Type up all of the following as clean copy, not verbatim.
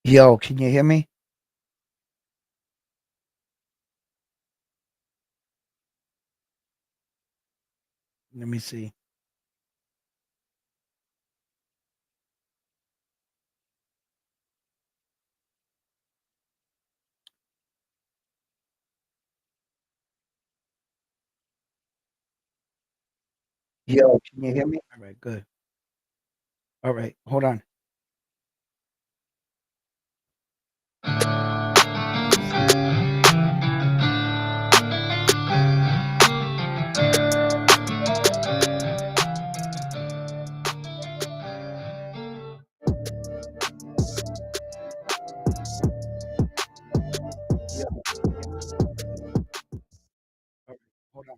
Yo, can you hear me? Let me see. Yo, can you hear me? All right, good. All right, hold on. Let me see. Yo, can you hear me? All right, hold on.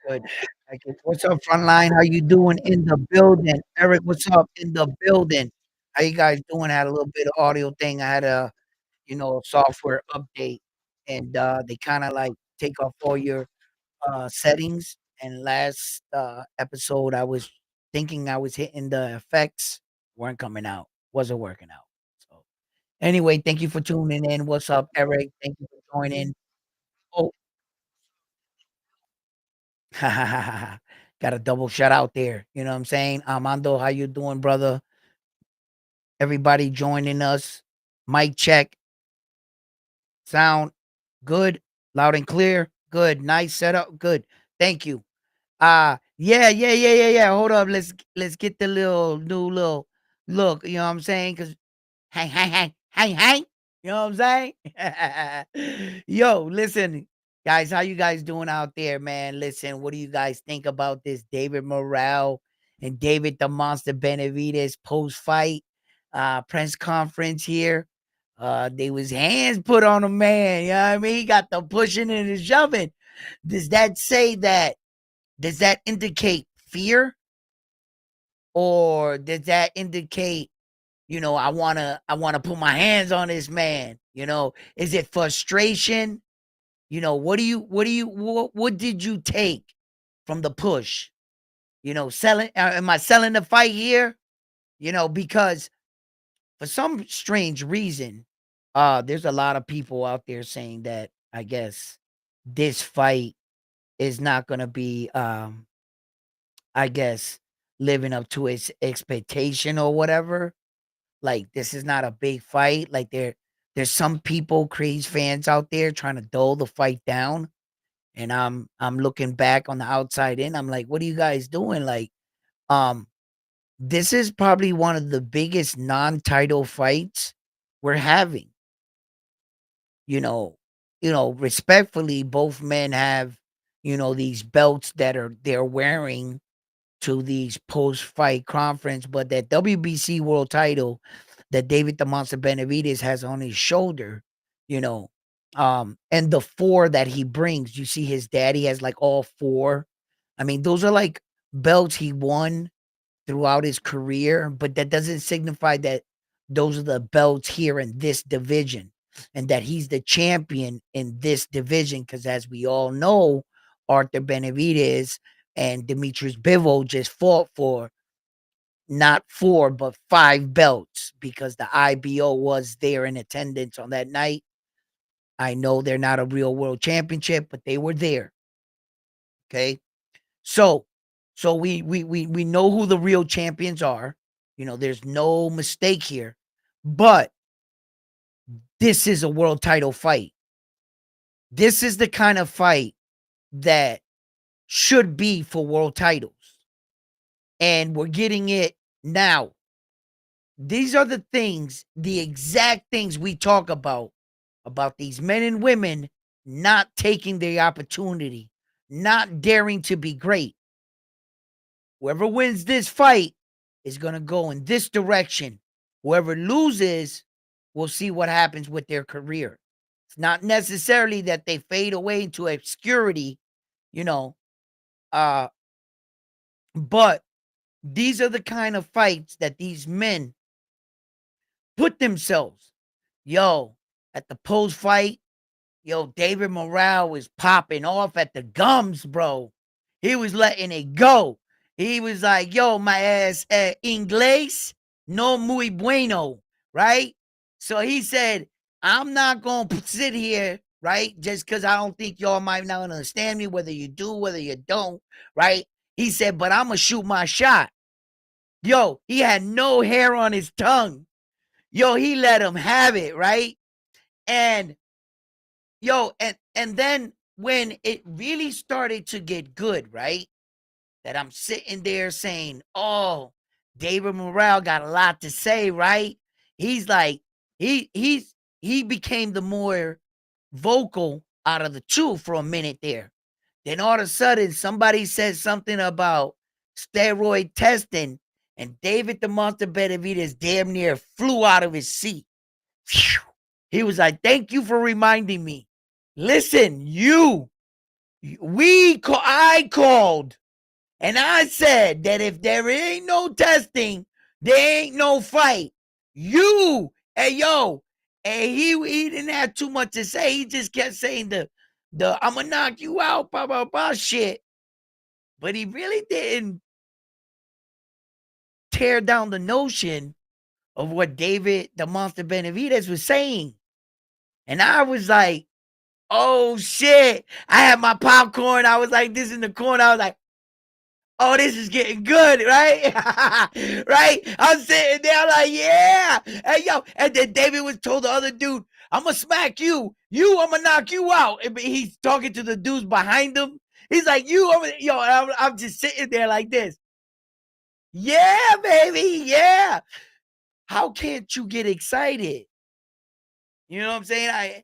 Good. I guess. What's up, Frontline? How you doing in the building? Eric, what's up in the building? How you guys doing? I had a little bit of audio thing. I had a software update, and they kind of like take off all your settings. And last episode, I was thinking I was hitting the effects, weren't coming out, wasn't working out. So anyway, thank you for tuning in. What's up, Eric? Thank you for joining. Oh, got a double shout out there. You know what I'm saying? Armando, how you doing, brother? Everybody joining us. Mic check, sound good, loud and clear. Good, nice setup. Good, thank you. Yeah. Hold up. Let's get the little new little look. You know what I'm saying? Cause hang. You know what I'm saying? Yo, listen, guys, how you guys doing out there, man? Listen, what do you guys think about this David Morrell and David the Monster Benavidez post fight press conference here? There was hands put on a man. You know what I mean? He got the pushing and the shoving. Does that say that? Does that indicate fear, or does that indicate, I wanna put my hands on this man? Is it frustration? What did you take from the push? Selling am I selling the fight here? Because for some strange reason, there's a lot of people out there saying that I guess this fight is not gonna be I guess, living up to its expectation or whatever. Like, this is not a big fight. Like, there's some people, crazy fans out there trying to dull the fight down. And I'm looking back on the outside in. I'm like, what are you guys doing? Like, um, this is probably one of the biggest non-title fights we're having. You know, respectfully, both men have, these belts that they're wearing to these post-fight conference, but that WBC world title that David the Monster Benavidez has on his shoulder, you know, and the 4 that he brings, you see his daddy has like all 4. I mean, those are like belts he won throughout his career, but that doesn't signify that those are the belts here in this division and that he's the champion in this division. Because as we all know, Arthur Benavidez and Demetrius Bivol just fought for not 4, but 5 belts because the IBO was there in attendance on that night. I know they're not a real world championship, but they were there. Okay. So we know who the real champions are. There's no mistake here. But this is a world title fight. This is the kind of fight that should be for world titles. And we're getting it now. These are the things, the exact things we talk about these men and women not taking the opportunity, not daring to be great. Whoever wins this fight is going to go in this direction. Whoever loses, we'll see what happens with their career. It's not necessarily that they fade away into obscurity, you know, uh, but these are the kind of fights that these men put themselves. Yo, at the post fight, David Morrell was popping off at the gums, bro. He was letting it go. He was like, yo, my ass, inglés no muy bueno, right? So he said, I'm not going to sit here, right? Just because I don't think y'all might not understand me, whether you do, whether you don't, right? He said, but I'm going to shoot my shot. Yo, he had no hair on his tongue. Yo, he let him have it, right? And yo, and then when it really started to get good, right? That I'm sitting there saying, "Oh, David Morrell got a lot to say," right? He's like, he became the more vocal out of the two for a minute there. Then all of a sudden, somebody said something about steroid testing, and David the Monster Benavidez damn near flew out of his seat. Phew. He was like, "Thank you for reminding me. Listen, I called and I said that if there ain't no testing, there ain't no fight. You, hey yo, and he didn't have too much to say. He just kept saying the I'ma knock you out, blah blah blah shit. But he really didn't tear down the notion of what David the Monster Benavidez was saying. And I was like, oh shit. I had my popcorn. I was like this in the corner. I was like, oh, this is getting good, right? Right? I'm sitting there like, yeah. Hey, yo. And then David was told the other dude, I'm going to smack you. I'm going to knock you out. And he's talking to the dudes behind him. He's like, yo, I'm just sitting there like this. Yeah, baby. Yeah. How can't you get excited? You know what I'm saying?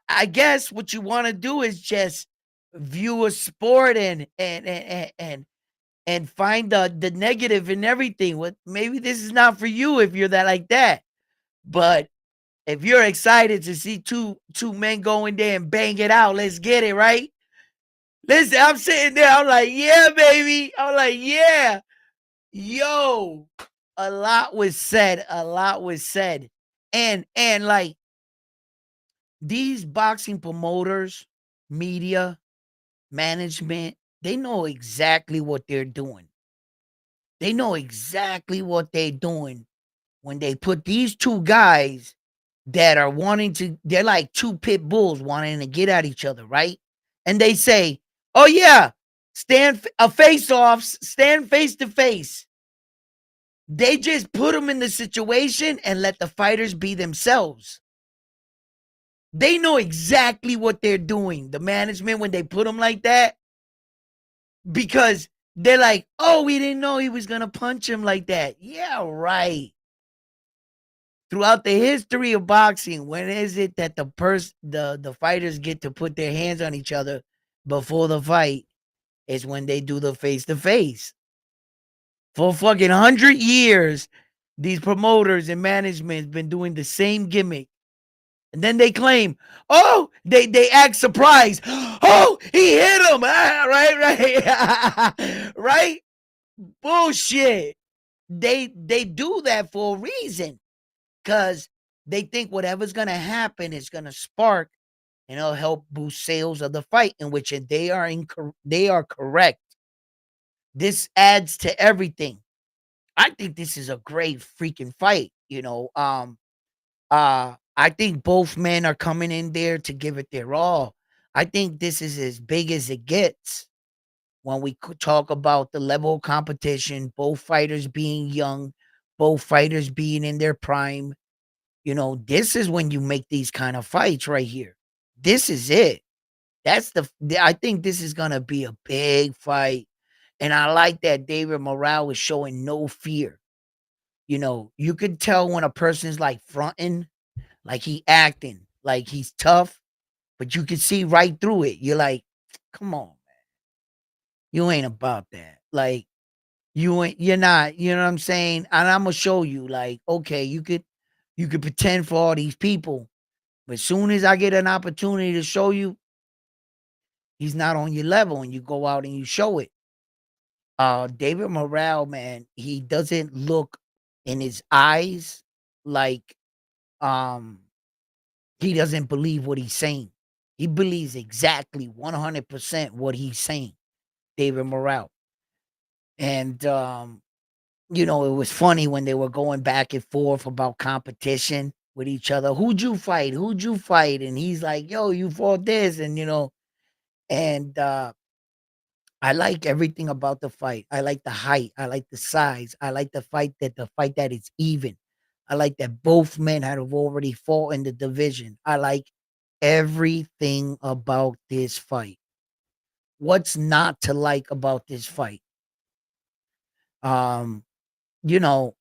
I guess what you want to do is just view a sport and find the negative in everything. What maybe this is not for you if you're that like that. But if you're excited to see two men go in there and bang it out, let's get it, right? Listen, I'm sitting there, I'm like, yeah, baby. I'm like, yeah. Yo, a lot was said. A lot was said. And like these boxing promoters, media, management, they know exactly what they're doing. They know exactly what they're doing when they put these two guys that are they're like two pit bulls wanting to get at each other, right? And they say, oh, yeah, stand a face offs, stand face to face. They just put them in the situation and let the fighters be themselves. They know exactly what they're doing. The management, when they put them like that, because they're like, oh, we didn't know he was going to punch him like that. Yeah, right. Throughout the history of boxing, when is it that the fighters get to put their hands on each other before the fight? Is when they do the face to face. For fucking 100 years, these promoters and management's been doing the same gimmick. And then they claim, oh, they act surprised. Oh, he hit him. Right. Right? Bullshit. They do that for a reason. Because they think whatever's going to happen is going to spark and it'll help boost sales of the fight, in which they are correct. This adds to everything. I think this is a great freaking fight. I think both men are coming in there to give it their all. I think this is as big as it gets when we talk about the level of competition, both fighters being young, both fighters being in their prime. This is when you make these kind of fights right here. This is it. I think this is gonna be a big fight. And I like that David Morrell is showing no fear. You could tell when a person's like fronting, like he acting, like he's tough, but you can see right through it. You're like, come on, man. You ain't about that. Like, you're not, you know what I'm saying? And I'm gonna show you, like, okay, you could pretend for all these people. But as soon as I get an opportunity to show you, he's not on your level, and you go out and you show it. David Morrell, man, he doesn't look in his eyes like um he doesn't believe what he's saying. He believes exactly 100% what he's saying. David Morrell. And it was funny when they were going back and forth about competition with each other. Who'd you fight? Who'd you fight? And he's like, yo, you fought this. And I like everything about the fight. I like the height. I like the size. I like the fight that it's even. I like that both men had have already fought in the division. I like everything about this fight. What's not to like about this fight? Um, you know,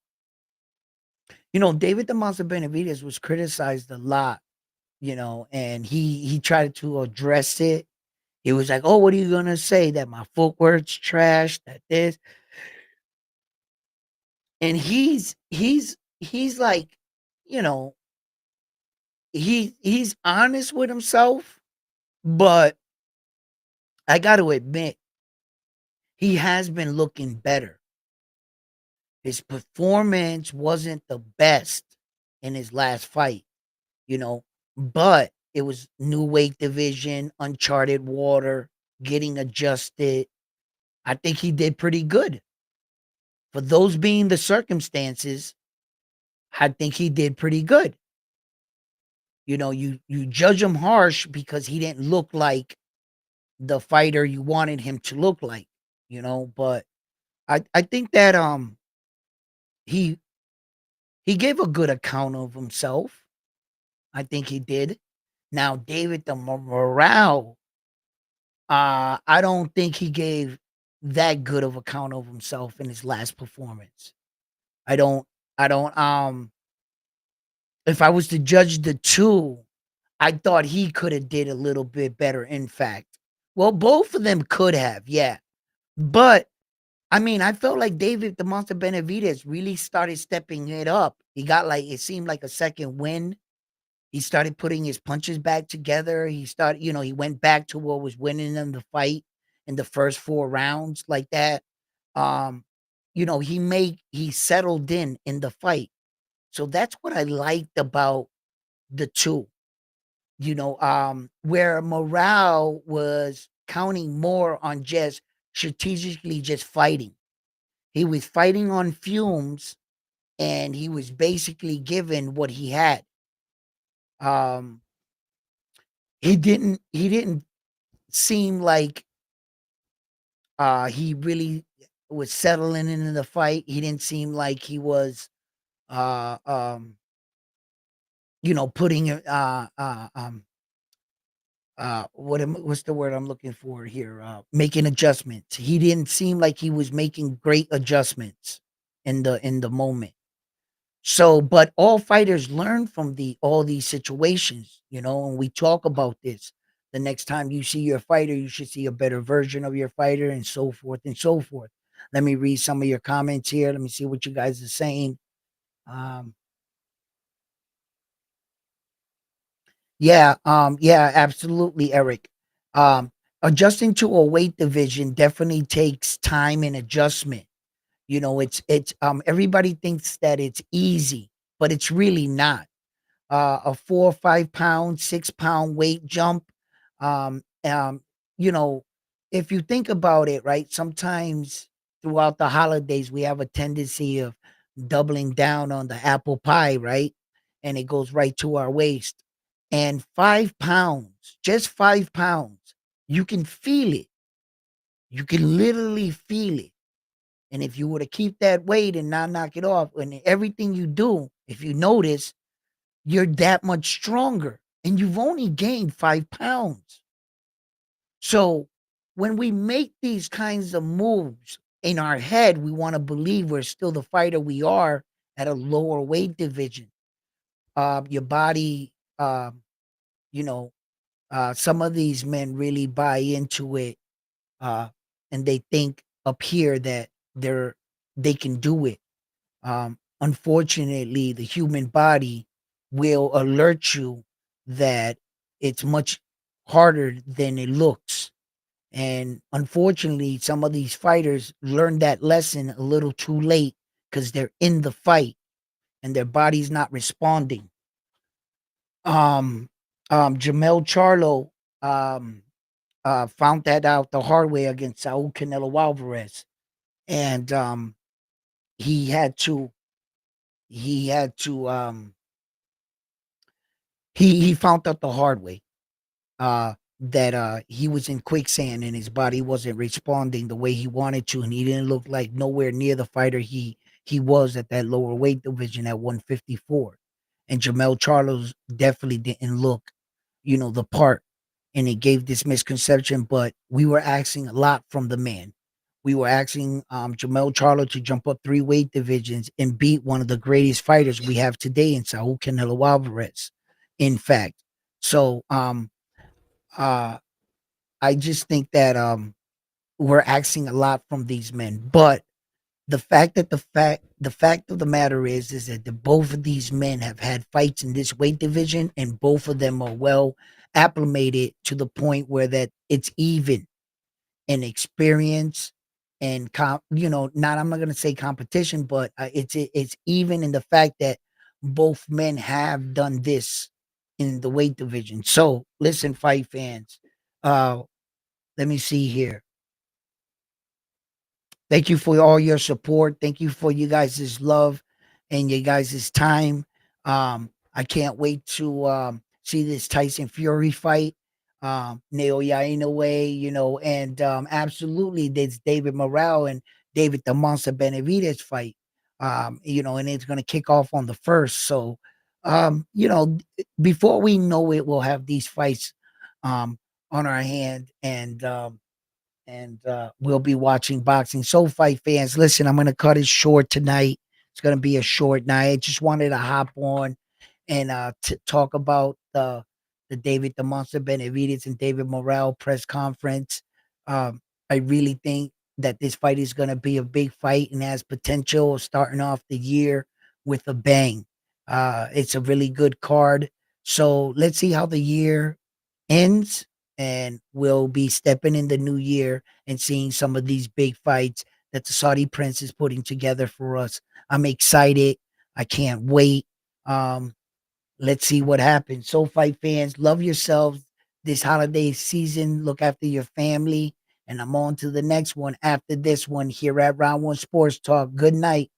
David the Monster Benavidez was criticized a lot, and he tried to address it. He was like, "Oh, what are you gonna say? That my footwork's trash? That this?" And he's like, you know, he's honest with himself, but I got to admit, he has been looking better. His performance wasn't the best in his last fight, you know, but it was new weight division, uncharted water, getting adjusted. I think he did pretty good. For those being the circumstances, I think he did pretty good. You judge him harsh because he didn't look like the fighter you wanted him to look like, but I think that he he gave a good account of himself. I think he did. Now David the Morale, I don't think he gave that good of account of himself in his last performance. I don't I don't if I was to judge the two, I thought he could have did a little bit better, in fact. Well, both of them could have, yeah. But I mean, I felt like David the Monster Benavidez really started stepping it up. He got like it seemed like a second win. He started putting his punches back together. He went back to what was winning them the fight in the first 4 rounds like that. Um, he settled in the fight. So that's what I liked about the two. Where morale was counting more on just strategically just fighting. He was fighting on fumes and he was basically given what he had. Um, he didn't seem like he really was settling into the fight. He didn't seem like he was uh um putting what's the word I'm looking for here? Making adjustments. He didn't seem like he was making great adjustments in the moment. So, but all fighters learn from all these situations, and we talk about this. The next time you see your fighter, you should see a better version of your fighter, and so forth and so forth. Let me read some of your comments here. Let me see what you guys are saying. Um, yeah, absolutely, Eric. Adjusting to a weight division definitely takes time and adjustment. Everybody thinks that it's easy, but it's really not. A 4 or 5 pound, 6 pound weight jump. Um, um, you know, if you think about it, right, sometimes throughout the holidays, we have a tendency of doubling down on the apple pie, right? And it goes right to our waist. And 5 pounds, just 5 pounds, you can feel it. You can literally feel it. And if you were to keep that weight and not knock it off, and everything you do, if you notice, you're that much stronger and you've only gained 5 pounds. So when we make these kinds of moves in our head, we want to believe we're still the fighter we are at a lower weight division. Your body, you know, some of these men really buy into it, uh, and they think up here that they can do it. Unfortunately, the human body will alert you that it's much harder than it looks. And unfortunately, some of these fighters learn that lesson a little too late because they're in the fight and their body's not responding. Um, Jamel Charlo found that out the hard way against Saul Canelo Alvarez. and he had to he had to he found out the hard way that he was in quicksand and his body wasn't responding the way he wanted to, and he didn't look like nowhere near the fighter he was at that lower weight division at 154. And Jamel Charlos definitely didn't look, the part, and it gave this misconception. But we were asking a lot from the man. We were asking Jamel Charlo to jump up three weight divisions and beat one of the greatest fighters we have today in Saul Canelo Alvarez. In fact, so uh, I just think that we're asking a lot from these men. But the fact of the matter is that both of these men have had fights in this weight division, and both of them are well acclimated to the point where that it's even in experience and not, I'm not going to say competition, but it's even in the fact that both men have done this in the weight division. So listen, fight fans, uh let me see here. Thank you for all your support. Thank you for you guys' love and you guys' time. I can't wait to see this Tyson Fury fight. Naoya Inoue, and absolutely this David Morrell and David the Monster Benavidez fight. And it's gonna kick off on the first. So before we know it, we'll have these fights on our hand, and we'll be watching boxing. So, fight fans, listen, I'm going to cut it short tonight. It's going to be a short night. I just wanted to hop on and talk about the David the Monster Benavidez and David Morrell press conference. I really think that this fight is going to be a big fight and has potential of starting off the year with a bang. It's a really good card. So let's see how the year ends, and we'll be stepping in the new year and seeing some of these big fights that the Saudi Prince is putting together for us. I'm excited. I can't wait. Um, let's see what happens. So, fight fans, love yourselves this holiday season. Look after your family. And I'm on to the next one after this one here at Round One Sports Talk. Good night.